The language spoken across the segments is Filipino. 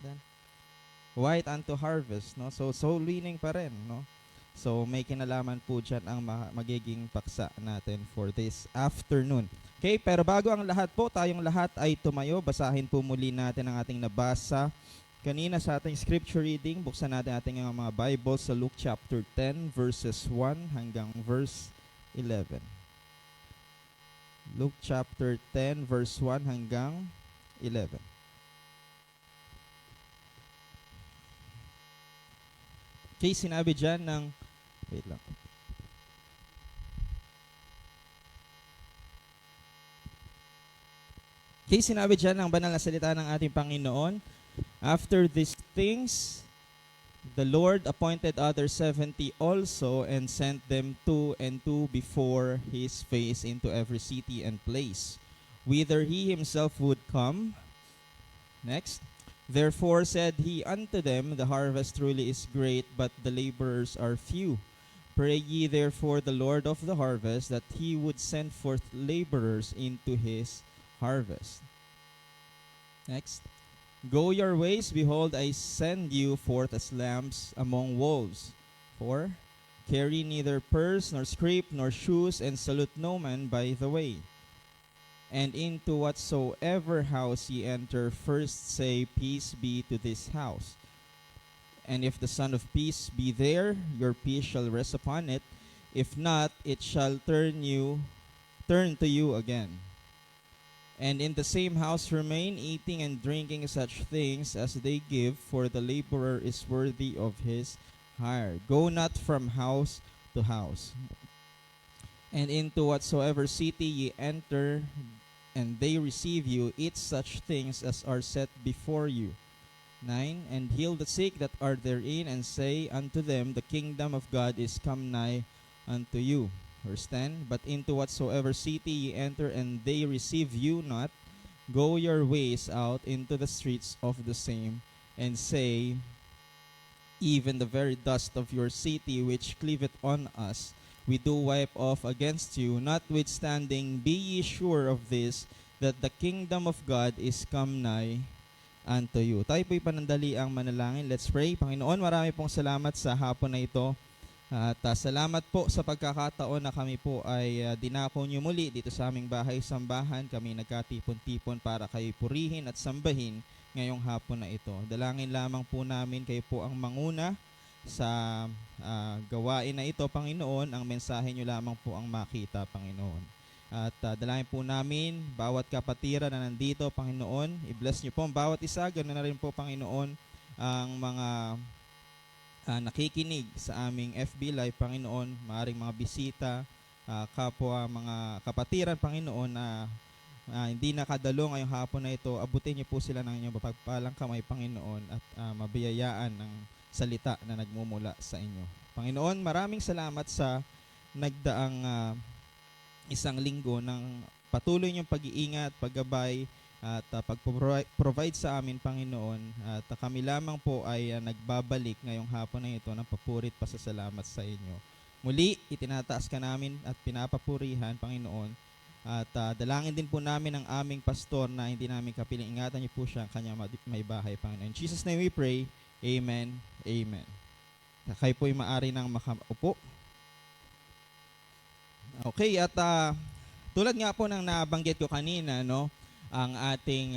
natin? White unto harvest, no? So soul winning pa rin, no? So may kinalaman po dyan ang magiging paksa natin for this afternoon. Okay, pero bago ang lahat po, tayong lahat ay tumayo. Basahin po muli natin ang ating nabasa kanina sa ating scripture reading. Buksan natin ating mga Bible sa Luke chapter 10 verses 1 hanggang verse 11. Luke chapter 10 verse 1 hanggang 11. Okay, sinabi dyan ng, wait lang. Okay, sinabi dyan ng banal na salita ng ating Panginoon, after these things, the Lord appointed other 70 also and sent them two and two before his face into every city and place, whither he himself would come. Next. Therefore said he unto them, the harvest truly is great, but the laborers are few. Pray ye therefore the Lord of the harvest, that he would send forth laborers into his harvest. Next. Go your ways, behold, I send you forth as lambs among wolves. 4. Carry neither purse, nor scrip, nor shoes, and salute no man by the way. And into whatsoever house ye enter, first say, Peace be to this house. And if the Son of Peace be there, your peace shall rest upon it. If not, it shall turn to you again. And in the same house remain, eating and drinking such things as they give, for the laborer is worthy of his hire. Go not from house to house. And into whatsoever city ye enter, and they receive you, eat such things as are set before you. 9. And heal the sick that are therein, and say unto them, the kingdom of God is come nigh unto you. Verse 10. But into whatsoever city ye enter, and they receive you not, go your ways out into the streets of the same, and say, even the very dust of your city which cleaveth on us, we do wipe off against you. Notwithstanding, be ye sure of this, that the kingdom of God is come nigh unto you. Tayo po'y panandali ang manalangin. Let's pray. Panginoon, marami pong salamat sa hapon na ito. At salamat po sa pagkakataon na kami po ay dinako niyo muli dito sa aming bahay-sambahan. Kami nagkatipon-tipon para kayo purihin at sambahin ngayong hapon na ito. Dalangin lamang po namin kayo po ang manguna sa gawain na ito, Panginoon. Ang mensahe niyo lamang po ang makita, Panginoon. At dalangin po namin bawat kapatira na nandito, Panginoon. I-bless niyo po ang bawat isa. Ganoon na rin po, Panginoon, ang mga nakikinig sa aming FB Live, Panginoon. Maaring mga bisita, kapwa, mga kapatiran, Panginoon, na hindi nakadalo ngayong hapon na ito. Abutin niyo po sila ng inyong mapagpalang kamay, Panginoon, at mabiyayaan ng salita na nagmumula sa inyo. Panginoon, maraming salamat sa nagdaang isang linggo ng patuloy niyong pag-iingat, paggabay, at pag-provide sa amin, Panginoon. At kami lamang po ay nagbabalik ngayong hapon na ito ng papurit pasasalamat sa inyo. Muli, itinataas ka namin at pinapapurihan, Panginoon. At dalangin din po namin ang aming pastor na hindi namin kapiling. Ingatan niyo po siya ang kanyang may bahay, Panginoon. In Jesus' name we pray. Amen. Amen. Kayo po'y maari nang makaupo. Okay, at tulad nga po ng nabanggit ko kanina, no, ang ating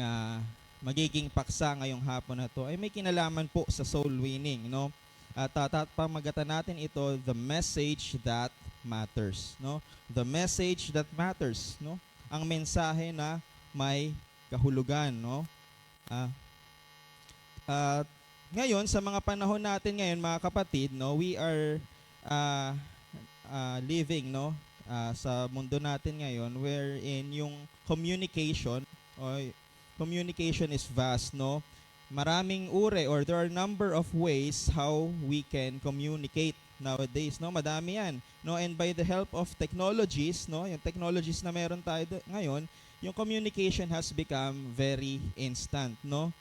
magiging paksa ngayong hapon na to ay may kinalaman po sa soul winning, no? At pamagatan natin ito, the message that matters, no? The message that matters, no? Ang mensahe na may kahulugan, no? Ngayon, sa mga panahon natin ngayon, mga kapatid, no, we are living, no, sa mundo natin ngayon, wherein yung communication is vast, no. Maraming uri, or there are number of ways how we can communicate nowadays, no. Madami yan, no, and by the help of technologies, no, yung technologies na meron tayo ngayon, yung communication has become very instant, no.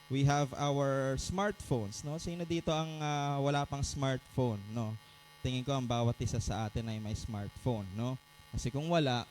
We have our smartphones, no? Sino dito ang wala pang smartphone, no? Tingin ko ang bawat isa sa atin ay may smartphone, no? Kasi kung wala,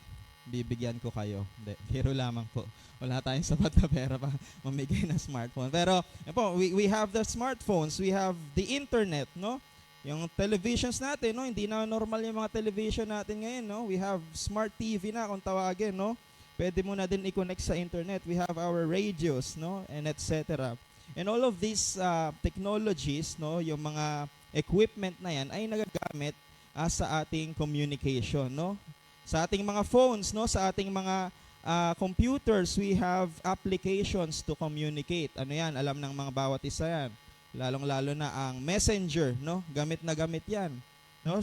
bibigyan ko kayo. Hindi, biro lamang po. Wala tayong sapat na pera pa mamigay ng smartphone. Pero, yun po, we have the smartphones, we have the internet, no? Yung televisions natin, no? Hindi na normal yung mga television natin ngayon, no? We have smart TV na kung tawagin, no? Pwede mo na din i-connect sa internet. We have our radios, no? And etc. And all of these technologies, no? Yung mga equipment na yan ay nagagamit sa ating communication, no? Sa ating mga phones, no? Sa ating mga computers, we have applications to communicate. Ano yan? Alam ng mga bawat isa yan. Lalong-lalo na ang Messenger, no? Gamit na gamit yan, no?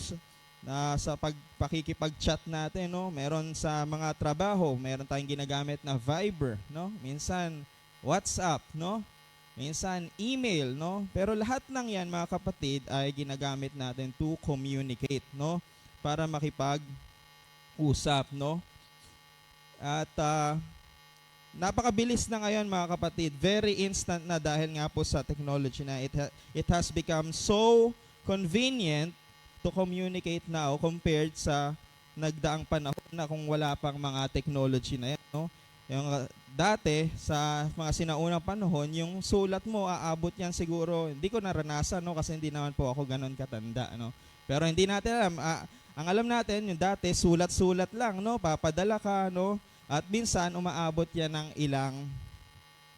Sa pakikipag-chat natin, no? Meron sa mga trabaho, meron tayong ginagamit na Viber, no? Minsan WhatsApp, no? Minsan email, no? Pero lahat ng yan, mga kapatid, ay ginagamit natin to communicate, no? Para makipag-usap, no? At napakabilis na ngayon, mga kapatid. Very instant na dahil nga po sa technology na it has become so convenient to communicate now compared sa nagdaang panahon na kung wala pang mga technology na yan, no? Yung dati sa mga sinaunang panahon, yung sulat mo aabot yan siguro, hindi ko naranasan, no, kasi hindi naman po ako ganun katanda, no. Pero hindi natin alam, ang alam natin yung dati sulat-sulat lang, no, papadala ka, no. At minsan, umaabot yan ng ilang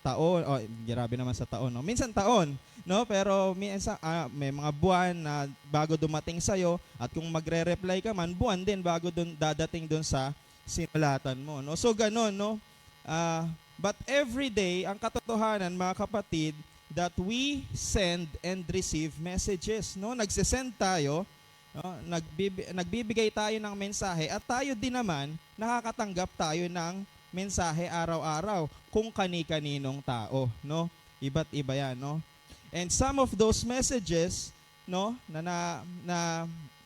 taon. Oh, grabe naman sa taon, no? Minsan taon, no? Pero minsan, may mga buwan na bago dumating sa'yo. At kung magre-reply ka man, buwan din bago dadating dun sa sinulatan mo, no? So, ganun, no? But every day, ang katotohanan, mga kapatid, that we send and receive messages, no? Nagsisend tayo, nagbibigay tayo ng mensahe at tayo din naman nakakatanggap tayo ng mensahe araw-araw kung kani-kaninong tao, no? Iba't iba yan, no? And some of those messages, no, na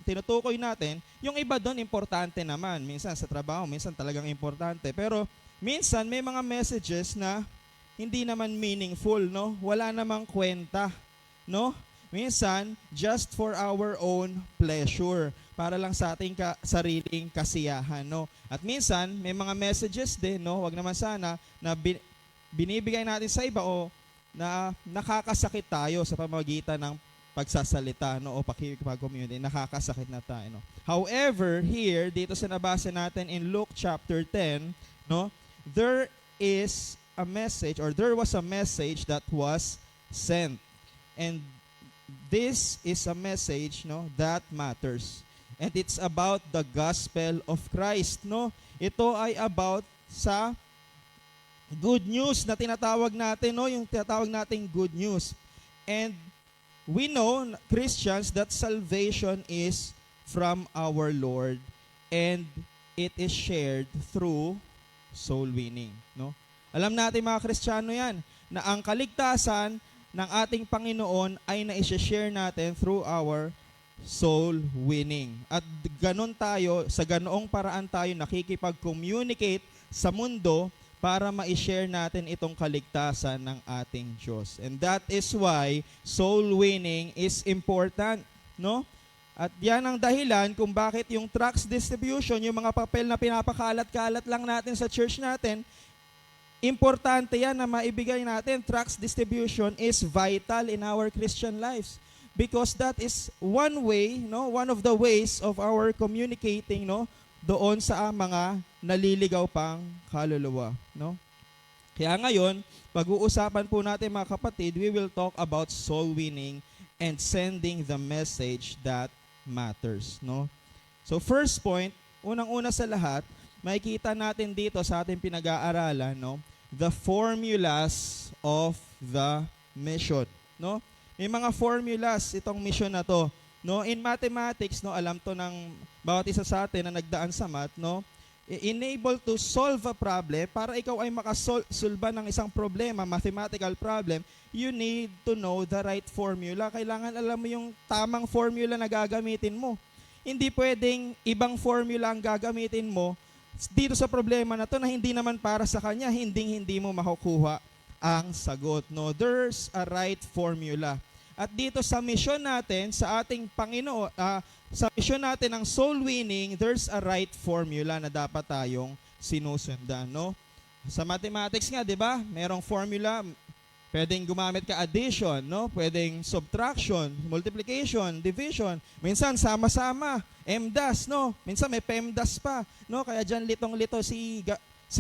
tinutukoy natin, yung iba doon importante naman. Minsan sa trabaho, minsan talagang importante. Pero minsan may mga messages na hindi naman meaningful, no? Wala namang kwenta, no? Minsan, just for our own pleasure, para lang sa ating sariling kasiyahan, no? At minsan, may mga messages din, no? Wag naman sana na binibigay natin sa iba o na nakakasakit tayo sa pamamagitan ng pagsasalita, no? O pakikipag-community, nakakasakit na tayo, no? However, here, dito sa nabasa natin in Luke chapter 10, no? There is a message, or there was a message that was sent. And this is a message, no, that matters. And it's about the gospel of Christ, no? Ito ay about sa good news na tinatawag natin, no? Yung tinatawag nating good news. And we know, Christians, that salvation is from our Lord and it is shared through soul winning, no? Alam natin, mga Kristiyano, yan, na ang kaligtasan ng ating Panginoon ay na-share natin through our soul winning. At ganun tayo, sa ganoong paraan tayo nakikipag-communicate sa mundo para ma-share natin itong kaligtasan ng ating Diyos. And that is why soul winning is important, no? At yan ang dahilan kung bakit yung tracts distribution, yung mga papel na pinapakalat-kalat lang natin sa church natin, importante yan na maibigay natin. Tracts distribution is vital in our Christian lives because that is one way, no, one of the ways of our communicating, no, doon sa mga naliligaw pang kaluluwa, no. Kaya ngayon, pag-uusapan po natin, mga kapatid, we will talk about soul winning and sending the message that matters, no. So first point, unang-una sa lahat, makikita natin dito sa ating pinag-aaralan, no, the formulas of the mission, no? May mga formulas itong mission na to, no? In mathematics, no, alam to ng bawat isa sa atin na nagdaan sa math, no? Enable to solve a problem, para ikaw ay makasolba ng isang problema, mathematical problem, you need to know the right formula. Kailangan alam mo yung tamang formula na gagamitin mo. Hindi pwedeng ibang formula ang gagamitin mo dito sa problema na to na hindi naman para sa kanya, hindi mo makukuha ang sagot, no? There's a right formula. At dito sa mission natin, sa ating Panginoon, sa mission natin ng soul winning, there's a right formula na dapat tayong sinusundan, no? Sa mathematics nga, 'di ba? Merong formula, pwedeng gumamit ka addition, no? Pwedeng subtraction, multiplication, division. Minsan sama-sama, MDAS, no? Minsan may PEMDAS pa, no? Kaya diyan litong-lito si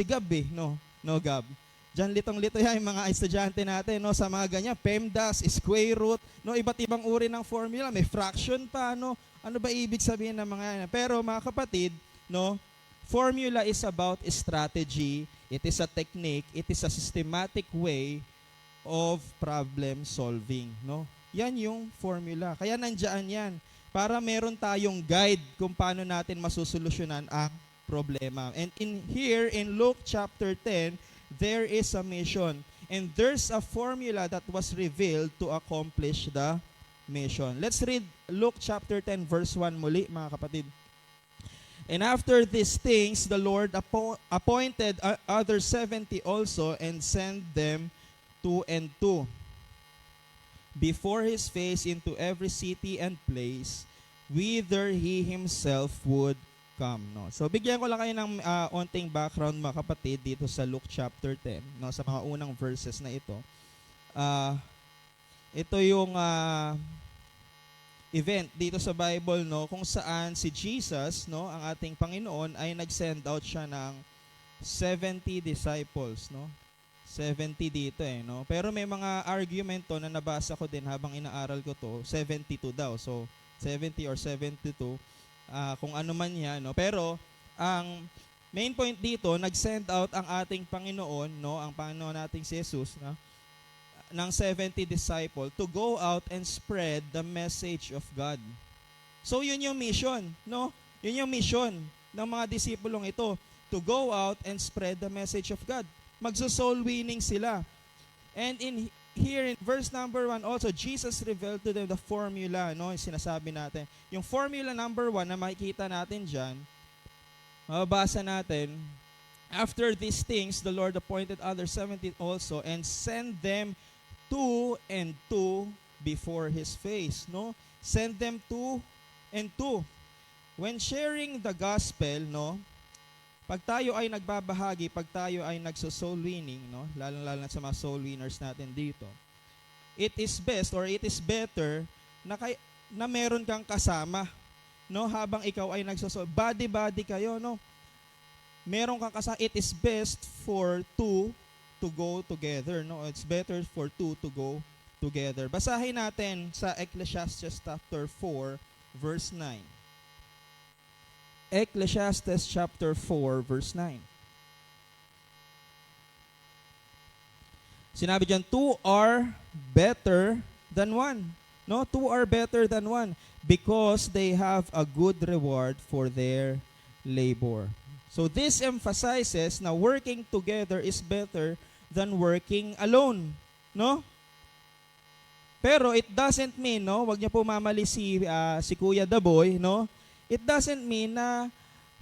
Gab, no? No, Gab. Diyan litong-lito yan yung mga estudyante natin, no? Sa mga ganyan, PEMDAS, square root, no? Iba't ibang uri ng formula, may fraction pa, no? Ano ba ibig sabihin ng mga yan? Pero mga kapatid, no? Formula is about strategy. It is a technique. It is a systematic way of problem solving, no? Yan yung formula. Kaya nandiyan yan para meron tayong guide kung paano natin masusolusyonan ang problema. And here in Luke chapter 10, there is a mission and there's a formula that was revealed to accomplish the mission. Let's read Luke chapter 10 verse 1 muli, mga kapatid. And after these things, the Lord appointed other 70 also and sent them two and two before his face into every city and place whither he himself would come, no? So bigyan ko lang kayo ng onting background, mga kapatid, dito sa Luke chapter 10, no, sa mga unang verses na ito. Ito yung event dito sa Bible, no, kung saan si Jesus, no, ang ating Panginoon ay nag-send out siya ng 70 disciples, no? 70 dito no. Pero may mga argument to na nabasa ko din habang inaaral ko to, 72 daw. So 70 or 72, kung ano man yan, no. Pero ang main point dito, nag-send out ang ating Panginoon, no, ang Panginoon nating si Jesus, no, ng 70 disciple to go out and spread the message of God. So yun yung mission, no? Yun yung mission ng mga disipulong ito, to go out and spread the message of God. Magso-soul winning sila. And here in verse number 1 also, Jesus revealed to them the formula, no? Yung sinasabi natin. Yung formula number 1 na makikita natin dyan, mababasa natin, after these things, the Lord appointed other 70 also and sent them two and two before His face, no? Send them two and two. When sharing the gospel, no? Pag tayo ay nagbabahagi, pag tayo ay nagso-soul winning, no? Lalo-lalo na sa mga soul winners natin dito, it is best or it is better na meron kang kasama, no? Habang ikaw ay nagso-soul, body-body kayo, no? Meron kang kasama. It is best for two to go together, no? It's better for two to go together. Basahin natin sa Ecclesiastes chapter 4 verse 9. Ecclesiastes chapter 4 verse 9. Sinabi diyan, two are better than one. No, two are better than one because they have a good reward for their labor. So this emphasizes na working together is better than working alone, no? Pero it doesn't mean, no, wag niyo po mamali si Kuya Daboy, no? It doesn't mean na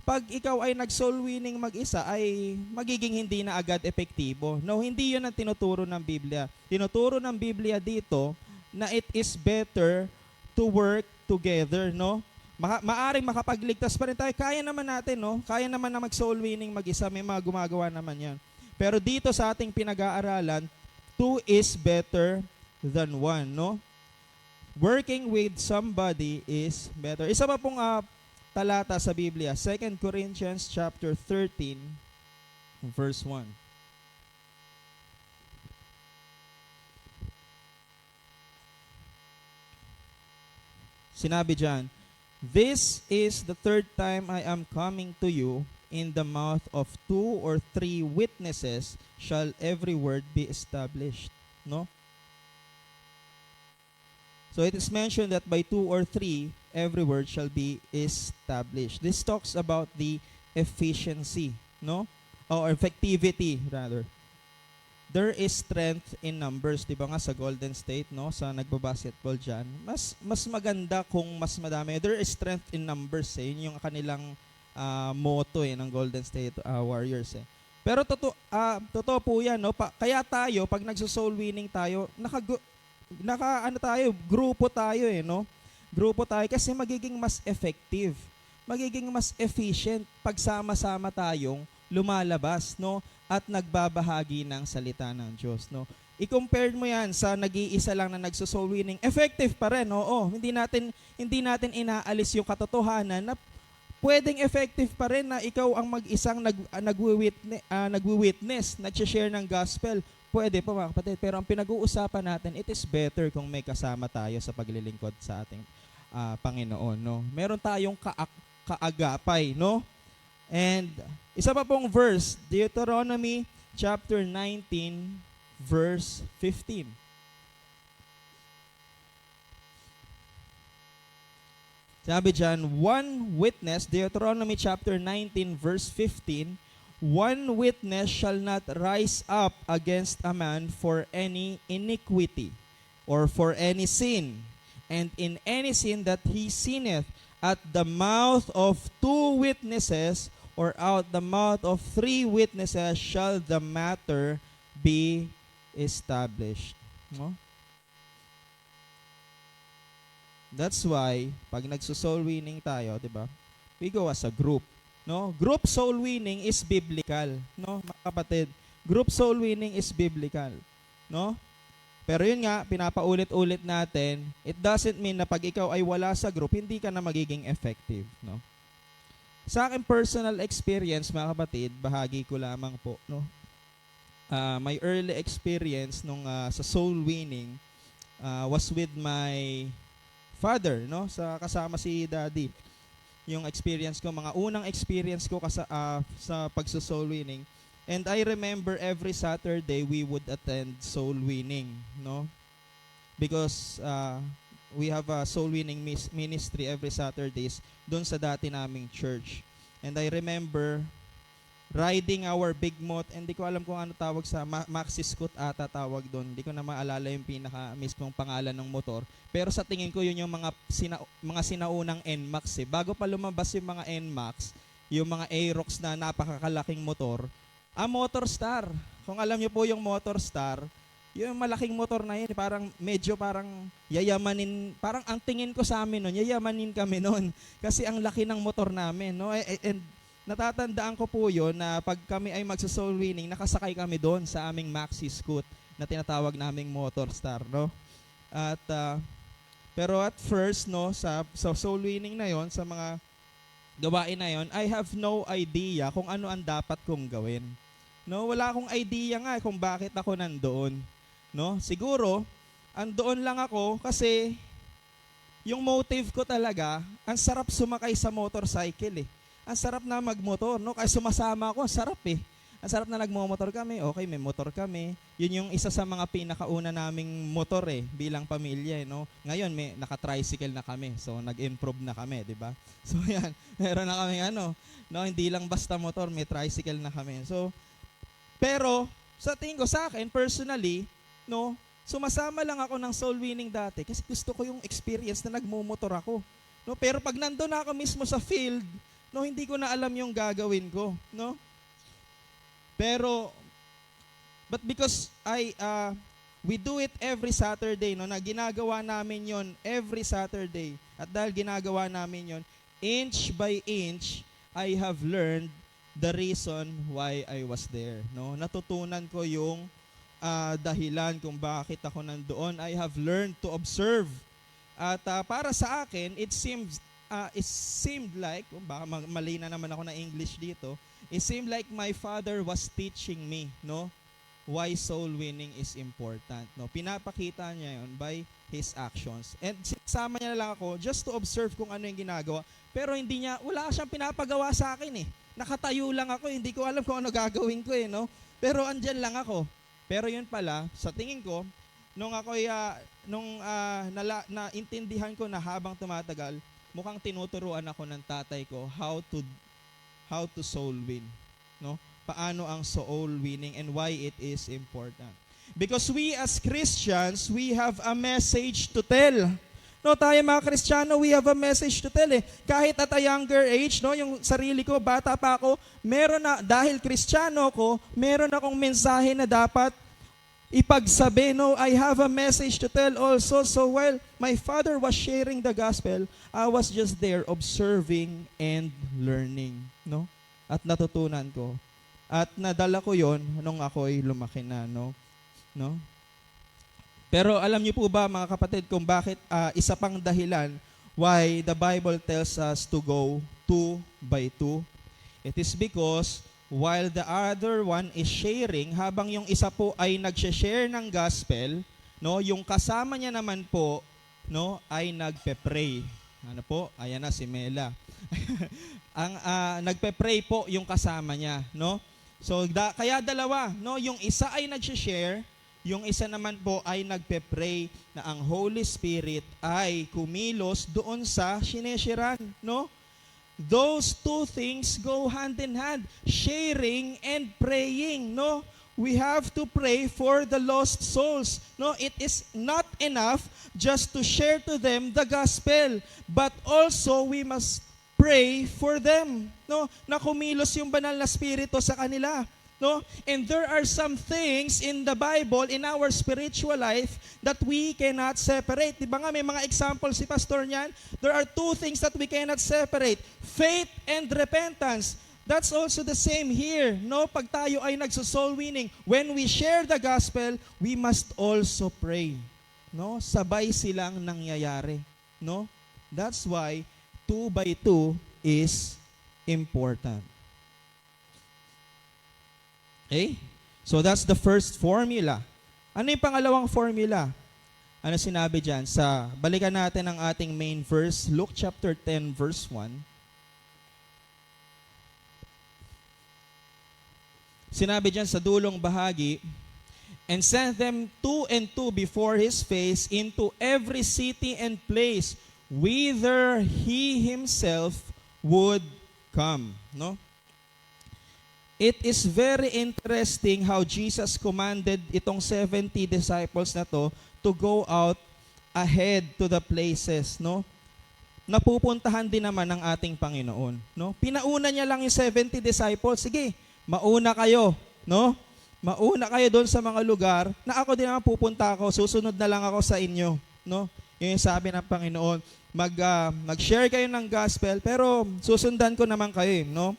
pag ikaw ay nag-soul winning mag-isa ay magiging hindi na agad epektibo. No, hindi 'yun ang tinuturo ng Biblia. Tinuturo ng Biblia dito na it is better to work together, no? Maaring makapagligtas pa rin tayo. Kaya naman natin, no? Kaya naman na mag-soul winning mag-isa, may mga gumagawa naman 'yan. Pero dito sa ating pinag-aaralan, two is better than one, no? Working with somebody is better. Isa pa pong talata sa Biblia, 2 Corinthians chapter 13, verse 1. Sinabi diyan, this is the third time I am coming to you. In the mouth of two or three witnesses shall every word be established. No? So it is mentioned that by two or three, every word shall be established. This talks about the efficiency, no? Or effectivity, rather. There is strength in numbers, di ba nga sa Golden State, no? Sa nagbabasketball dyan. Mas maganda kung mas madami. There is strength in numbers, Yun yung kanilang motto ng Golden State Warriors, Pero totoo po yan, no? Kaya tayo, pag nagso-soul winning tayo, grupo tayo, no? Grupo tayo kasi magiging mas effective, magiging mas efficient pag sama-sama tayong lumalabas, no? At nagbabahagi ng salita ng Diyos, no? I-compare mo yan sa nag-iisa lang na nagso-soul winning. Effective pa rin, oo. Hindi natin inaalis yung katotohanan na pwedeng effective pa rin na ikaw ang mag-isang nagwi-witness, nag-share ng gospel. Pwede pa mga kapatid. Pero ang pinag-uusapan natin, it is better kung may kasama tayo sa paglilingkod sa ating Panginoon, no? Meron tayong kaagapay, no? And isa pa pong verse, Deuteronomy chapter 19 verse 15. Sabi dyan, one witness, Deuteronomy chapter 19 verse 15, one witness shall not rise up against a man for any iniquity or for any sin, and in any sin that he sinneth, at the mouth of two witnesses or out the mouth of three witnesses shall the matter be established. No? That's why pag nagso-soul winning tayo, 'di ba? We go as a group, no? Group soul winning is biblical, no? Mga kapatid, group soul winning is biblical, no? Pero yun nga, pinapaulit-ulit natin, it doesn't mean na pag ikaw ay wala sa group, hindi ka na magiging effective, no? Sa akin personal experience, mga kapatid, bahagi ko lamang po, no? My early experience nung sa soul winning was with my father, no? Kasama si Daddy. Yung experience ko, mga unang experience ko sa pagso-soul winning. And I remember every Saturday we would attend soul winning, no? Because we have a soul winning ministry every Saturdays doon sa dati naming church. And I remember riding our big motor, hindi ko alam kung ano tawag sa Maxi Scoot ata tawag doon. Hindi ko na maalala yung pinaka mismong pangalan ng motor. Pero sa tingin ko yun yung mga sinaunang NMAX eh. Bago pa lumabas yung mga NMAX, yung mga Aerox na napakakalaking motor, Motor Star. Kung alam niyo po yung Motor Star, yung malaking motor na yun, parang yayamanin, parang ang tingin ko sa amin noon, yayamanin kami noon. Kasi ang laki ng motor namin, no? And natatandaan ko po yun na pag kami ay magsa-soul winning, nakasakay kami doon sa aming Maxi Scoot na tinatawag naming Motor Star, no? At pero at first, no, sa soul winning na yon, sa mga gawain na yon, I have no idea kung ano ang dapat kong gawin. No, wala akong idea nga kung bakit ako nandoon. No? Siguro, andoon lang ako kasi yung motive ko talaga, ang sarap sumakay sa motorcycle eh. Ang sarap na magmotor, no? Kaya sumasama ako, ang sarap eh. Ang sarap na nagmomotor kami, okay, may motor kami. Yun yung isa sa mga pinakauna naming motor eh, bilang pamilya, no? Ngayon, naka-tricycle na kami, so nag-improve na kami, di ba? So yan, meron na kami no? Hindi lang basta motor, may tricycle na kami. So, pero, sa tingin ko sa akin, personally, no, sumasama lang ako ng soul winning dati kasi gusto ko yung experience na nagmumotor ako. No? Pero pag nandun ako mismo sa field, no, hindi ko na alam yung gagawin ko, no? Pero but because we do it every Saturday, no, na ginagawa namin yon every Saturday. At dahil ginagawa namin yon, inch by inch, I have learned the reason why I was there, no? Natutunan ko yung dahilan kung bakit ako nandoon. I have learned to observe. At para sa akin, it seemed like, baka mali na naman ako na English dito, it seemed like my father was teaching me, no, why soul winning is important, no. Pinapakita niya yon by his actions. And sinasama niya na lang ako just to observe kung ano yung ginagawa. Pero wala siyang pinapagawa sa akin eh. Nakatayo lang ako, hindi ko alam kung ano gagawin ko eh, no. Pero andyan lang ako. Pero yun pala, sa tingin ko, nung naintindihan ko na habang tumatagal, mukhang tinuturuan ako ng tatay ko how to soul win, no? Paano ang soul winning and why it is important. Because we as Christians, we have a message to tell. No, tayo mga Kristiyano, we have a message to tell eh. Kahit at a younger age, no, yung sarili ko, bata pa ako, dahil Kristiyano ko, meron akong mensahe na dapat ipagsabi, no, I have a message to tell also. So while my father was sharing the gospel, I was just there observing and learning, no? At natutunan ko At nadala ko yon nung ako'y lumaki na, no? Pero alam niyo po ba, mga kapatid, kung bakit isa pang dahilan why the Bible tells us to go 2 by 2? It is because while the other one is sharing, habang yung isa po ay nag-share ng gospel, no, yung kasama niya naman po, no, ay nagpe-pray. Ano po? Ayan na si Mela. Ang nagpe-pray po yung kasama niya, no? So kaya dalawa, no, yung isa ay nag-share, yung isa naman po ay nagpe-pray na ang Holy Spirit ay kumilos doon sa sinesharean, no? Those two things go hand in hand, sharing and praying, no? We have to pray for the lost souls. No, it is not enough just to share to them the gospel, but also we must pray for them. No, na kumilos yung banal na spirito sa kanila. No? And there are some things in the Bible, in our spiritual life, that we cannot separate. Di ba nga, may mga example si Pastor niyan? There are two things that we cannot separate. Faith and repentance. That's also the same here. No? Pag tayo ay nagso-soul winning, when we share the gospel, we must also pray. No? Sabay silang nangyayari. No? That's why 2 by 2 is important. Okay? So that's the first formula. Ano yung pangalawang formula? Ano sinabi dyan? Balikan natin ang ating main verse, Luke chapter 10, verse 1. Sinabi dyan sa dulong bahagi, and sent them 2 and 2 before his face into every city and place whither he himself would come. No? It is very interesting how Jesus commanded itong 70 disciples na to go out ahead to the places, no? Napupuntahan din naman ng ating Panginoon, no? Pinauna niya lang yung 70 disciples. Sige, mauna kayo, no? Mauna kayo doon sa mga lugar na ako din naman pupunta ako, susunod na lang ako sa inyo, no? Yun yung sabi ng Panginoon, mag-share kayo ng gospel, pero susundan ko naman kayo, no?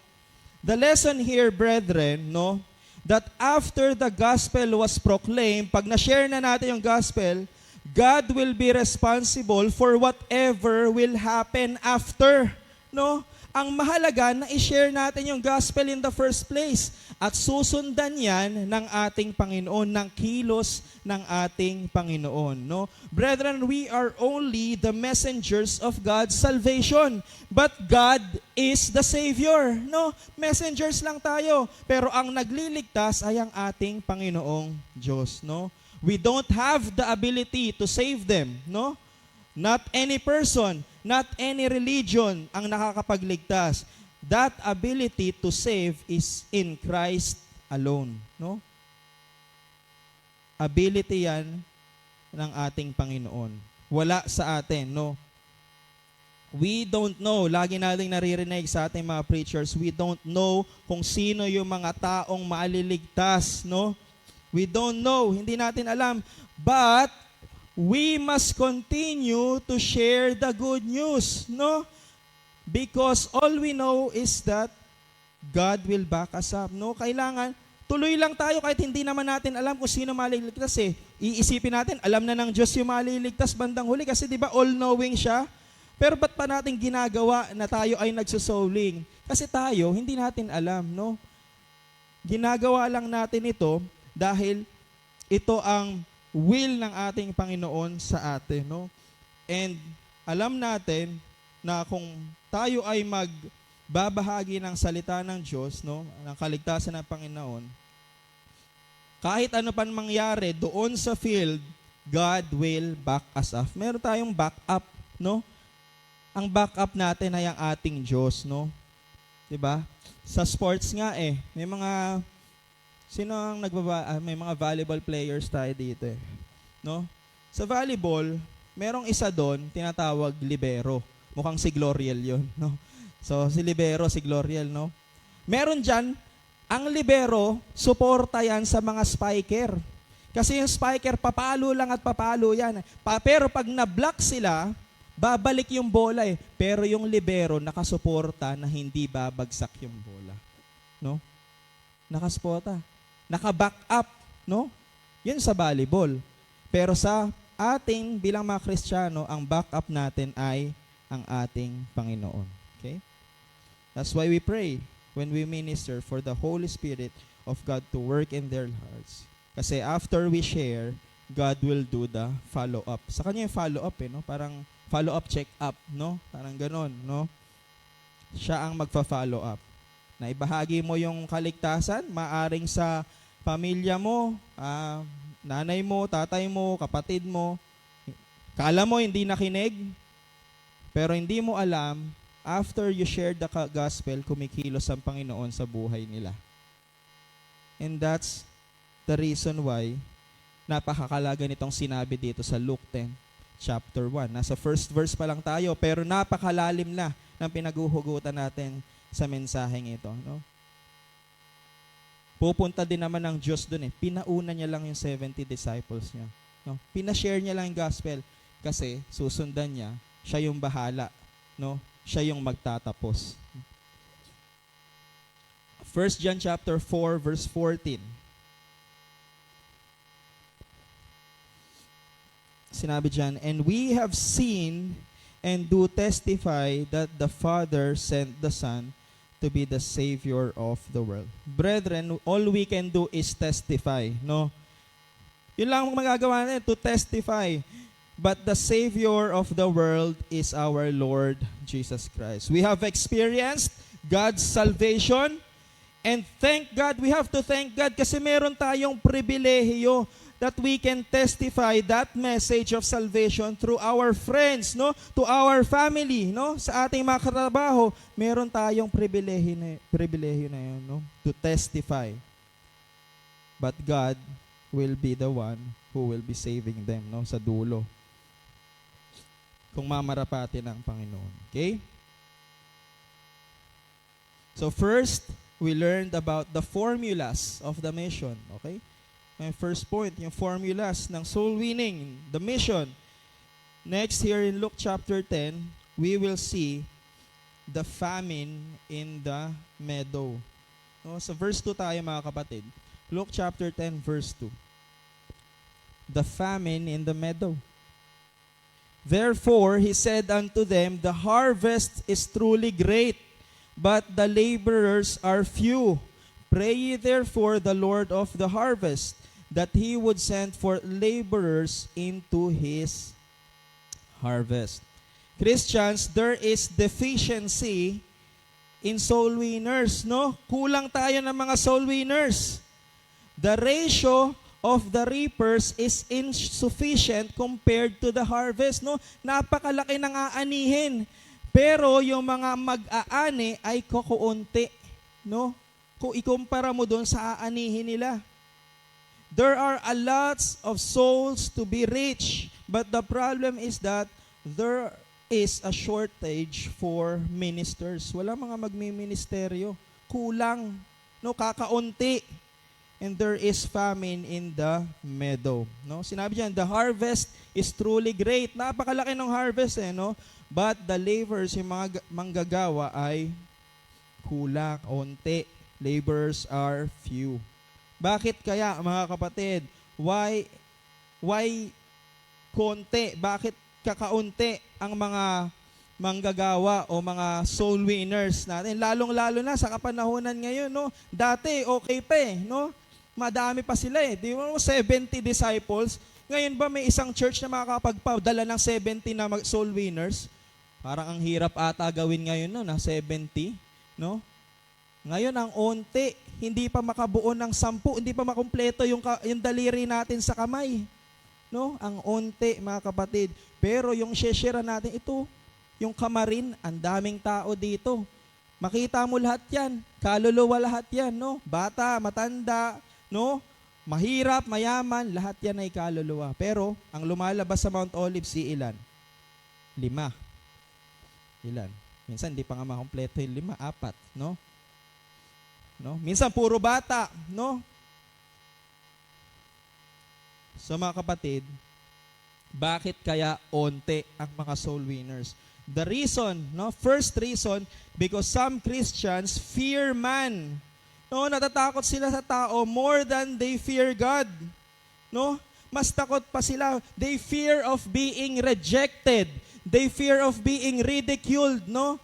The lesson here, brethren, no, that after the gospel was proclaimed, pag na-share na natin yung gospel, God will be responsible for whatever will happen after, no? Ang mahalaga na i-share natin yung gospel in the first place at susundan yan ng ating Panginoon, ng kilos ng ating Panginoon, no? Brethren, we are only the messengers of God's salvation, but God is the Savior, no? Messengers lang tayo, pero ang nagliligtas ay ang ating Panginoong Diyos, no? We don't have the ability to save them, no? Not any person, not any religion ang nakakapagligtas. That ability to save is in Christ alone, no? Ability yan ng ating Panginoon. Wala sa atin, no? We don't know, lagi nating naririnig sa ating mga preachers, we don't know kung sino yung mga taong maliligtas, no? We don't know, hindi natin alam. But we must continue to share the good news, no? Because all we know is that God will back us up, no? Kailangan, tuloy lang tayo kahit hindi naman natin alam kung sino maliligtas eh. Iisipin natin, alam na ng Diyos yung maliligtas bandang huli kasi di ba all-knowing siya? Pero ba't pa natin ginagawa na tayo ay nagsusouling? Kasi tayo, hindi natin alam, no? Ginagawa lang natin ito dahil ito ang will ng ating Panginoon sa atin, no? And alam natin na kung tayo ay magbabahagi ng salita ng Diyos, no, ng kaligtasan ng Panginoon, kahit ano pan mangyari doon sa field, God will back us up. Meron tayong backup, no? Ang backup natin ay ang ating Diyos, no? 'Di ba? Sa sports nga may mga may mga volleyball players tayo dito no? Sa volleyball, merong isa doon tinatawag libero. Mukhang si Gloriel 'yon, no? So si libero, si Gloriel, no? Meron diyan ang libero, suporta yan sa mga spiker. Kasi yung spiker papalo lang at papalo yan. Pero pag na-block sila, babalik yung bola Pero yung libero nakasuporta na hindi babagsak yung bola, no? nakaspota, naka-back up, no? Yun sa volleyball. Pero sa ating bilang mga Kristiyano, ang backup natin ay ang ating Panginoon. Okay? That's why we pray when we minister for the Holy Spirit of God to work in their hearts. Kasi after we share, God will do the follow-up. Sa kanya yung follow-up, no? Parang follow-up, check-up, no? Parang ganon, no? Siya ang magfa-follow up. Na ibahagi mo yung kaligtasan, maaring sa pamilya mo, nanay mo, tatay mo, kapatid mo, kala mo hindi nakinig, pero hindi mo alam, after you shared the gospel, kumikilos ang Panginoon sa buhay nila. And that's the reason why napakakalaga nitong sinabi dito sa Luke 10, chapter 1. Nasa first verse pa lang tayo, pero napakalalim na ng pinaguhugutan natin sa mensaheng ito. No? Pupunta din naman ng Diyos dun eh. Pinauna niya lang yung 70 disciples niya. No? Pinashare niya lang yung gospel kasi susundan niya, siya yung bahala. No? Siya yung magtatapos. 1 John chapter 4 verse 14. Sinabi dyan, and we have seen and do testify that the Father sent the Son to be the Savior of the world. Brethren, all we can do is testify, no? Yun lang ang magagawa natin, to testify. But the Savior of the world is our Lord Jesus Christ. We have experienced God's salvation, and thank God, we have to thank God kasi meron tayong pribilehiyo that we can testify that message of salvation through our friends, no? To our family, no? Sa ating mga katrabaho, meron tayong pribilehiyo na yun, no? To testify. But God will be the one who will be saving them, no? Sa dulo. Kung mamarapati ng Panginoon. Okay? So first, we learned about the formulas of the mission. Okay? Yung first point, yung formulas ng soul winning, the mission. Next, here in Luke chapter 10, we will see the famine in the meadow. No, sa verse 2 tayo mga kapatid. Luke chapter 10, verse 2. The famine in the meadow. Therefore, he said unto them, the harvest is truly great, but the laborers are few. Pray ye therefore the Lord of the harvest, that he would send forth laborers into his harvest. Christians, there is deficiency in soul winners, no? Kulang tayo ng mga soul winners. The ratio of the reapers is insufficient compared to the harvest, no? Napakalaki ng aanihin. Pero yung mga mag-aani ay kukunti, no? Kung ikumpara mo doon sa aanihin nila. There are a lots of souls to be reached, but the problem is that there is a shortage for ministers. Wala mga magmi-ministeryo. Kulang. No, kakaunti. And there is famine in the meadow. No? Sinabi diyan, the harvest is truly great. Napakalaki ng harvest no? But the laborers, yung mga manggagawa ay kulang, onti. Laborers are few. Bakit kaya mga kapatid? Why konti? Bakit kakaunti ang mga manggagawa o mga soul winners natin? Lalong-lalo na sa kapanahunan ngayon, no? Dati okay pa no? Madami pa sila Di mo 70 disciples. Ngayon ba may isang church na makakapagpadala ng 70 na soul winners? Parang ang hirap ata gawin ngayon no, na 70, no? Ngayon ang onti, hindi pa makabuo ng 10, hindi pa makumpleto yung daliri natin sa kamay. No? Ang onti, mga kapatid. Pero yung share natin, ito, yung kamarin, ang daming tao dito. Makita mo lahat yan. Kaluluwa lahat yan. No? Bata, matanda, no? Mahirap, mayaman, lahat yan ay kaluluwa. Pero ang lumalabas sa Mount Olives, ilan? 5. Ilan? Minsan, hindi pa nga makumpleto yung 5, 4. No? No? Minsan puro bata, no? So mga kapatid, bakit kaya onte ang mga soul winners? The reason, no? First reason, because some Christians fear man No, natatakot sila sa tao more than they fear God. No? Mas takot pa sila. They fear of being rejected. They fear of being ridiculed, no?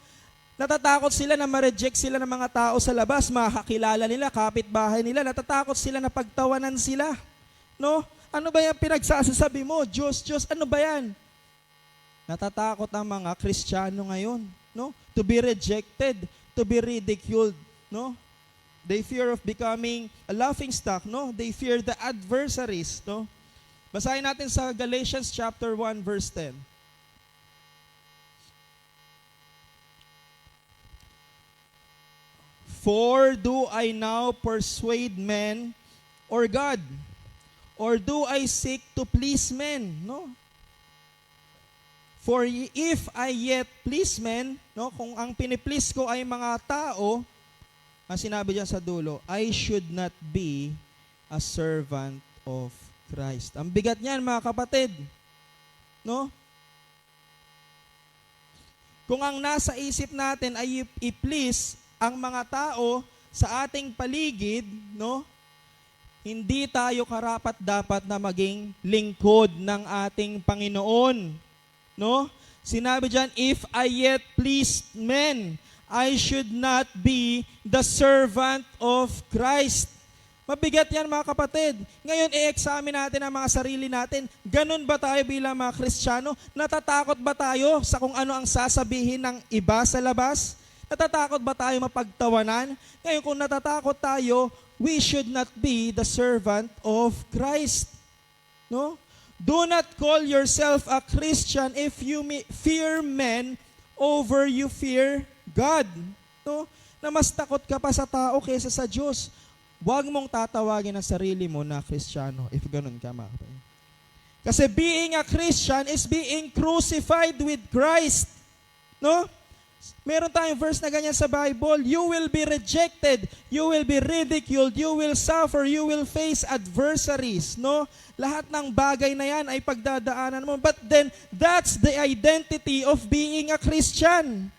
Natatakot sila na ma-reject sila ng mga tao sa labas, makakilala nila, kapitbahay nila. Natatakot sila na pagtawanan sila. No? Ano ba yung pinagsasabi mo? Diyos, Diyos, ano ba yan? Natatakot ang mga Kristiyano ngayon, no? To be rejected, to be ridiculed, no? They fear of becoming a laughingstock, no? They fear the adversaries, no? Basahin natin sa Galatians chapter 1 verse 10. For do I now persuade men or God? Or do I seek to please men? No? For if I yet please men, no, kung ang piniplease ko ay mga tao, ang sinabi diyan sa dulo, I should not be a servant of Christ. Ang bigat niyan, mga kapatid. No? Kung ang nasa isip natin ay i-please ang mga tao sa ating paligid, no? Hindi tayo karapat-dapat na maging lingkod ng ating Panginoon. No? Sinabi diyan, if I yet please men, I should not be the servant of Christ. Mabigat yan, mga kapatid. Ngayon, i-examine natin ang mga sarili natin. Ganun ba tayo bilang mga Kristiyano? Natatakot ba tayo sa kung ano ang sasabihin ng iba sa labas? Natatakot ba tayo mapagtawanan? Ngayon, kung natatakot tayo, we should not be the servant of Christ. No? Do not call yourself a Christian if you fear men over you fear God. No? Na mas takot ka pa sa tao kaysa sa Diyos. Huwag mong tatawagin ang sarili mo na Kristiyano if ganun ka, mga kapatid. Kasi being a Christian is being crucified with Christ. No? Meron tayong verse na ganyan sa Bible. You will be rejected. You will be ridiculed. You will suffer. You will face adversaries. No? Lahat ng bagay na yan ay pagdadaanan mo. But then, that's the identity of being a Christian.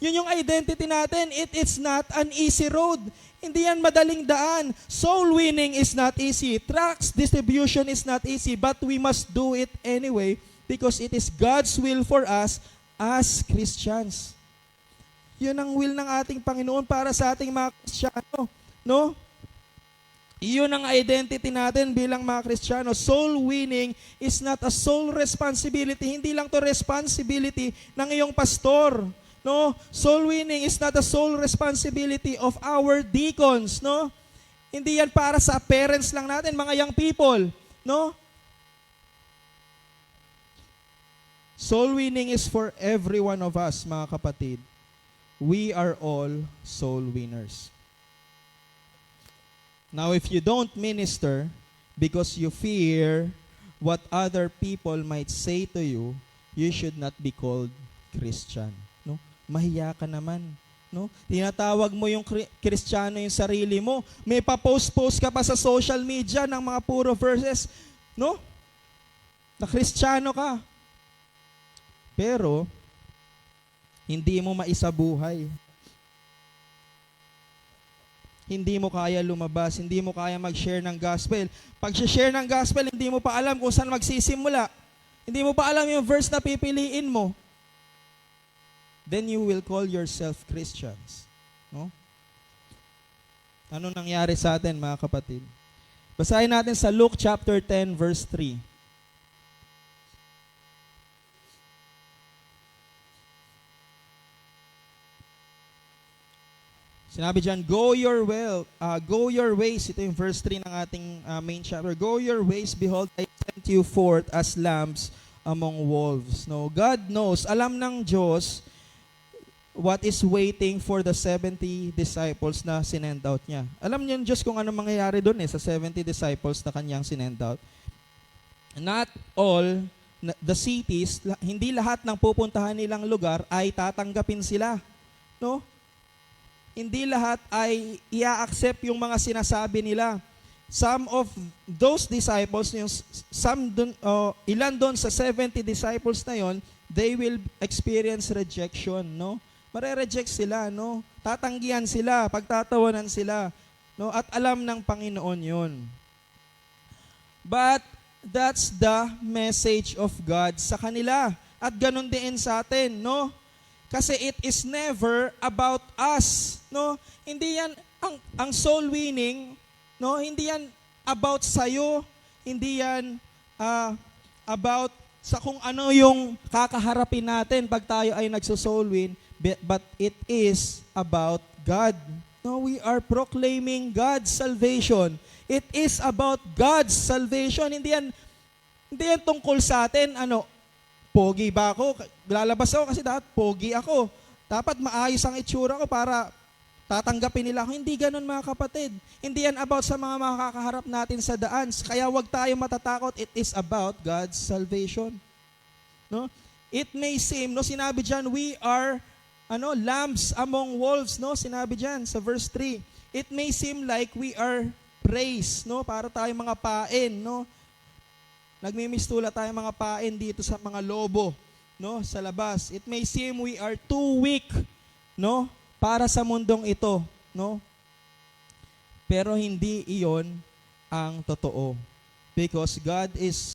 Yun yung identity natin. It's not an easy road. Hindi yan madaling daan. Soul winning is not easy. Tracts distribution is not easy. But we must do it anyway because it is God's will for us as Christians. Yun ang will ng ating Panginoon para sa ating mga Kristiyano. No? Yun ang identity natin bilang mga Kristiyano. Soul winning is not a sole responsibility. Hindi lang to responsibility ng iyong pastor. No? Soul winning is not a sole responsibility of our deacons. No? Hindi yan para sa parents lang natin, mga young people. No? Soul winning is for every one of us, mga kapatid. We are all soul winners. Now, if you don't minister because you fear what other people might say to you, you should not be called Christian. No? Mahiya ka naman. No? Tinatawag mo yung Kristiyano yung sarili mo. May pa-post-post ka pa sa social media ng mga puro verses. No? Na Kristiyano ka. Pero, hindi mo maisabuhay. Hindi mo kaya lumabas, hindi mo kaya mag-share ng gospel. Pag share ng gospel, hindi mo pa alam kung saan magsisimula. Hindi mo pa alam yung verse na pipiliin mo. Then you will call yourself Christians. No? Ano nangyari sa atin, mga kapatid? Basahin natin sa Luke chapter 10 verse 3. Sinabi diyan, go your ways. Ito yung verse 3 ng ating main chapter. Go your ways, behold, I sent you forth as lambs among wolves. No, God knows, alam ng Diyos what is waiting for the 70 disciples na sinend out niya. Alam niyo yung Diyos kung ano mangyayari doon sa 70 disciples na kanyang sinend out. Not all the cities, hindi lahat ng pupuntahan nilang lugar ay tatanggapin sila. No? Hindi lahat ay i-accept yung mga sinasabi nila. Some of those disciples, ilan doon sa 70 disciples na yon, they will experience rejection, no? Mare-reject sila, no? Tatanggihan sila, pagtatawanan sila, no? At alam ng Panginoon 'yon. But that's the message of God sa kanila. At ganun din sa atin, no? Kasi it is never about us, no? Hindi yan ang soul winning, no? Hindi yan about sayo, hindi yan about sa kung ano yung kakaharapin natin pag tayo ay nagso-soul win, but it is about God. No, we are proclaiming God's salvation. It is about God's salvation. Hindi yan tungkol sa atin, pogi ba ako? Lalabas ako kasi dapat pogi ako. Dapat maayos ang itsura ko para tatanggapin nila ako. Hindi ganun, mga kapatid. Hindi yan about sa mga makakaharap natin sa daan. Kaya wag tayo matatakot. It is about God's salvation. No? It may seem, no, sinabi diyan, we are lambs among wolves, no? Sinabi diyan sa verse 3. It may seem like we are praised, no? Para tayo mga pain, no? Nagmimistula tayo mga pain dito sa mga lobo, no? Sa labas. It may seem we are too weak, no? Para sa mundong ito, no? Pero hindi iyon ang totoo. Because God is